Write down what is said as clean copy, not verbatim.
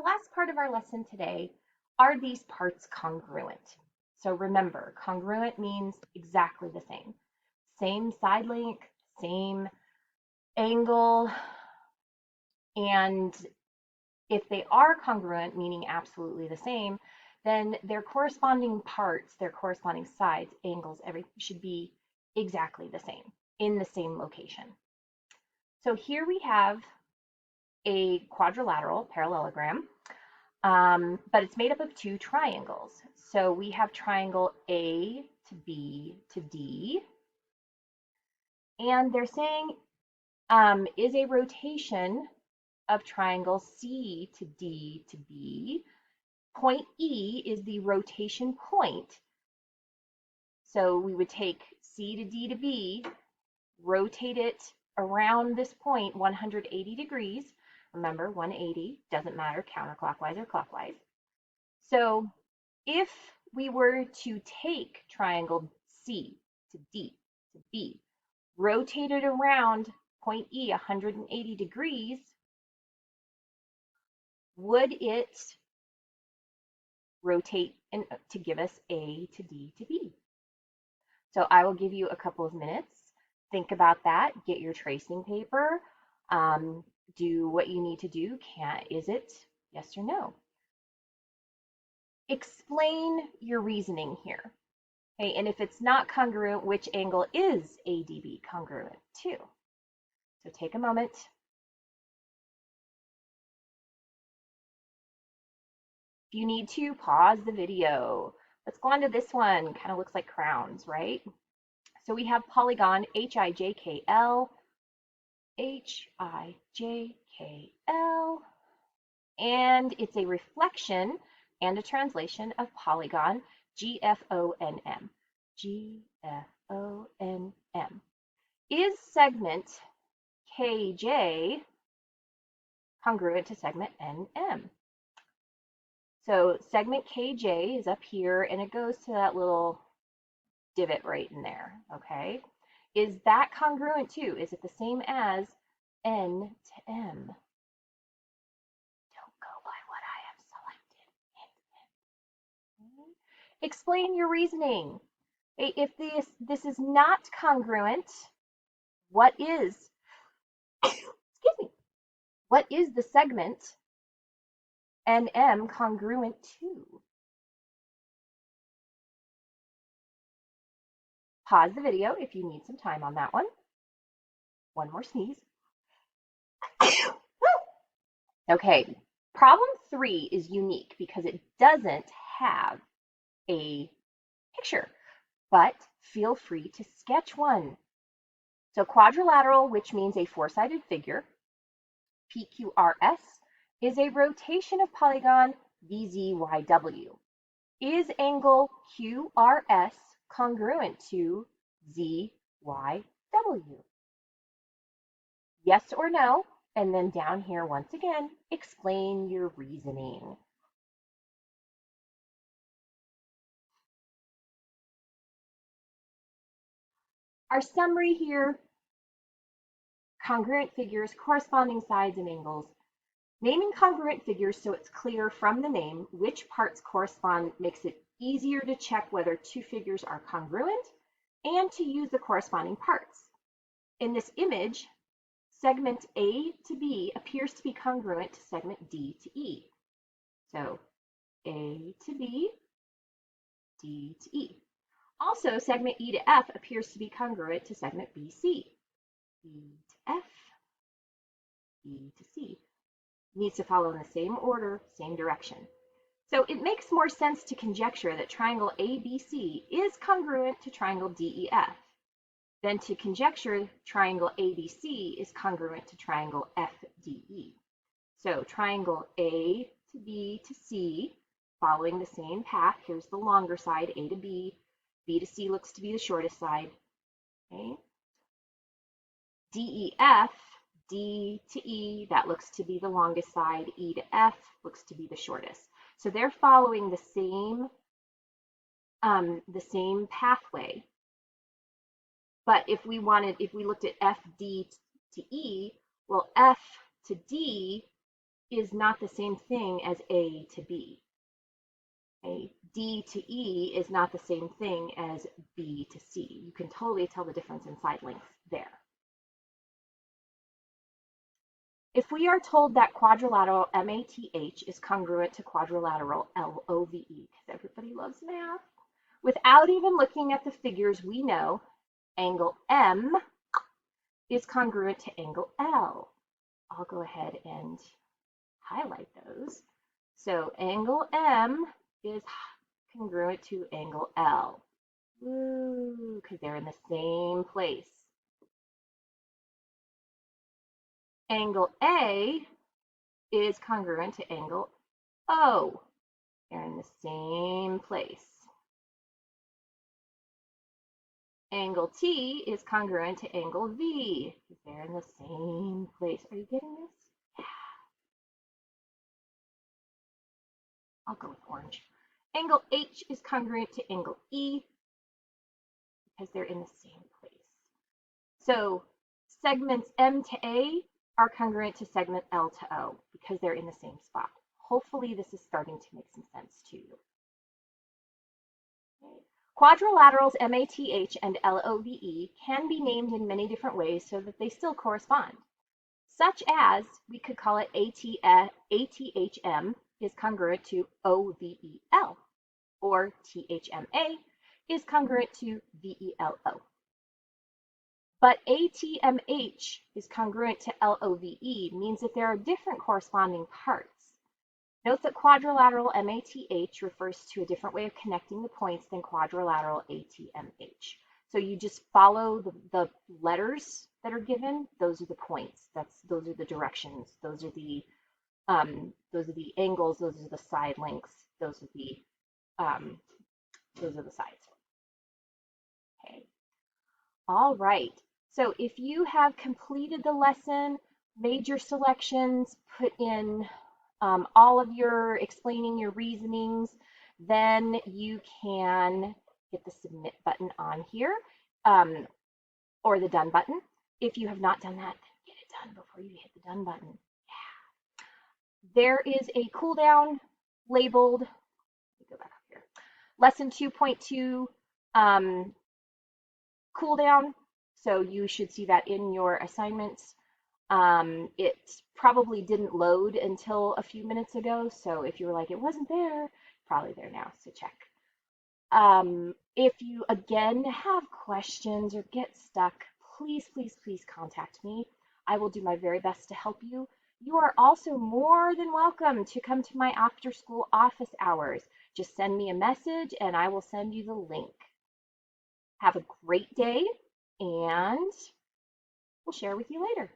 the last part of our lesson today, are these parts congruent? So remember, congruent means exactly the same. Same side length, same angle, and if they are congruent, meaning absolutely the same, then their corresponding parts, their corresponding sides, angles, everything should be exactly the same in the same location. So here we have a quadrilateral parallelogram, but it's made up of two triangles. So we have triangle A to B to D, and they're saying is a rotation of triangle C to D to B. Point E is the rotation point. So we would take C to D to B, rotate it around this point 180 degrees. Remember, 180 doesn't matter counterclockwise or clockwise. So if we were to take triangle C to D to B, rotate it around point E 180 degrees, would it rotate to give us A to D to B? So I will give you a couple of minutes. Think about that. Get your tracing paper. Do what you need to do. Is it yes or no? Explain your reasoning here. Okay, and if it's not congruent, which angle is ADB congruent to? So take a moment. If you need to, pause the video. Let's go on to this one. Kind of looks like crowns, right? So we have polygon HIJKL, HIJKL, and it's a reflection and a translation of polygon GFONM. GFONM. Is segment KJ congruent to segment NM? So segment KJ is up here and it goes to that little divot right in there, okay? Is that congruent too? Is it the same as N to M? Don't go by what I have selected. Explain your reasoning. If this is not congruent, what is, excuse me, what is the segment NM congruent to? Pause the video if you need some time on that one. One more sneeze. Okay, problem 3 is unique because it doesn't have a picture, but feel free to sketch one. So quadrilateral, which means a four-sided figure, PQRS, is a rotation of polygon VZYW. Is angle QRS congruent to ZYW? Yes or no? And then down here, once again, explain your reasoning. Our summary here, congruent figures, corresponding sides and angles. Naming congruent figures so it's clear from the name which parts correspond makes it easier to check whether two figures are congruent and to use the corresponding parts. In this image, segment A to B appears to be congruent to segment D to E. So A to B, D to E. Also, segment E to F appears to be congruent to segment BC. E to F, E to C. Needs to follow in the same order, same direction. So it makes more sense to conjecture that triangle ABC is congruent to triangle DEF than to conjecture triangle ABC is congruent to triangle FDE. So triangle A to B to C, following the same path. Here's the longer side, A to B. B to C looks to be the shortest side. Okay. DEF, D to E, that looks to be the longest side. E to F looks to be the shortest. So they're following the same pathway. But if we looked at FD to E, well, F to D is not the same thing as A to B. Okay? D to E is not the same thing as B to C. You can totally tell the difference in side length there. If we are told that quadrilateral MATH is congruent to quadrilateral LOVE, because everybody loves math, without even looking at the figures, we know angle M is congruent to angle L. I'll go ahead and highlight those. So angle M is congruent to angle L. Woo, because they're in the same place. Angle A is congruent to angle O. They're in the same place. Angle T is congruent to angle V. They're in the same place. Are you getting this? Yeah. I'll go with orange. Angle H is congruent to angle E because they're in the same place. So segments M to A are congruent to segment L to O because they're in the same spot. Hopefully this is starting to make some sense to you. Okay. Quadrilaterals MATH and LOVE can be named in many different ways so that they still correspond. Such as, we could call it ATHM is congruent to OVEL, or THMA is congruent to VELO. But ATMH is congruent to LOVE means that there are different corresponding parts. Note that quadrilateral MATH refers to a different way of connecting the points than quadrilateral ATMH. So you just follow the letters that are given. Those are the points. Those are the directions. Those are the angles. Those are the side lengths. Those are the sides. Okay. All right. So if you have completed the lesson, made your selections, put in all of your explaining your reasonings, then you can hit the submit button on here or the done button. If you have not done that, then get it done before you hit the done button. Yeah. There is a cooldown labeled, let me go back up here, lesson 2.2 cooldown. So you should see that in your assignments. It probably didn't load until a few minutes ago. So if you were like, it wasn't there, probably there now, so check. If you again have questions or get stuck, please, please, please contact me. I will do my very best to help you. You are also more than welcome to come to my after school office hours. Just send me a message and I will send you the link. Have a great day and we'll share with you later.